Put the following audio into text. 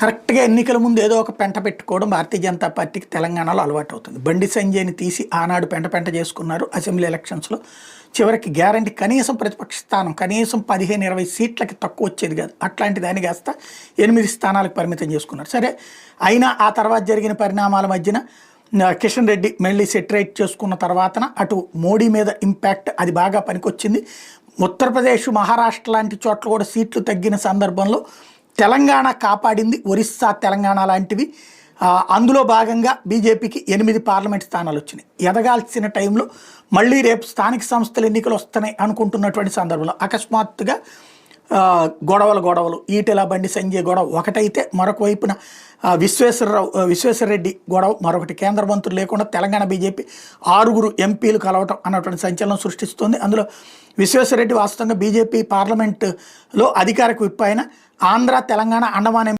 కరెక్ట్‌గా ఎన్నికల ముందు ఏదో ఒక పెంట పెట్టుకోవడం భారతీయ జనతా పార్టీకి తెలంగాణలో అలవాటవుతుంది. బండి సంజయ్‌ని తీసి ఆనాడు పెంట పెంట చేసుకున్నారు అసెంబ్లీ ఎలక్షన్స్‌లో. చివరికి గ్యారంటీ కనీసం ప్రతిపక్ష స్థానం కనీసం 15, 20 సీట్లకి తక్కువ వచ్చేది కాదు. అట్లాంటి దాన్ని కాస్త 8 స్థానాలకు పరిమితం చేసుకున్నారు. సరే అయినా ఆ తర్వాత జరిగిన పరిణామాల మధ్యన కిషన్ రెడ్డి మళ్ళీ సెటరేట్ చేసుకున్న తర్వాతన అటు మోడీ మీద ఇంపాక్ట్ అది బాగా పనికొచ్చింది. ఉత్తరప్రదేశ్, మహారాష్ట్ర లాంటి చోట్ల కూడా సీట్లు తగ్గిన సందర్భంలో తెలంగాణ కాపాడింది. ఒరిస్సా, తెలంగాణ లాంటివి. అందులో భాగంగా బీజేపీకి 8 పార్లమెంట్ స్థానాలు వచ్చినాయి. ఎదగాల్సిన టైంలో మళ్ళీ రేపు స్థానిక సంస్థల ఎన్నికలు వస్తున్నాయి అనుకుంటున్నటువంటి సందర్భంలో అకస్మాత్తుగా గొడవలు ఈటెల బండి సంజయ్ గొడవ ఒకటైతే, మరొక వైపున విశ్వేశ్వరరెడ్డి గొడవ మరొకటి. కేంద్ర మంత్రులు లేకుండా తెలంగాణ బీజేపీ 6 ఎంపీలు కలవటం అన్నటువంటి సంచలనం సృష్టిస్తుంది. అందులో విశ్వేశ్వరరెడ్డి వాస్తవంగా బీజేపీ పార్లమెంటులో అధికారిక విప్ అయిన ఆంధ్ర, తెలంగాణ, అండమాన్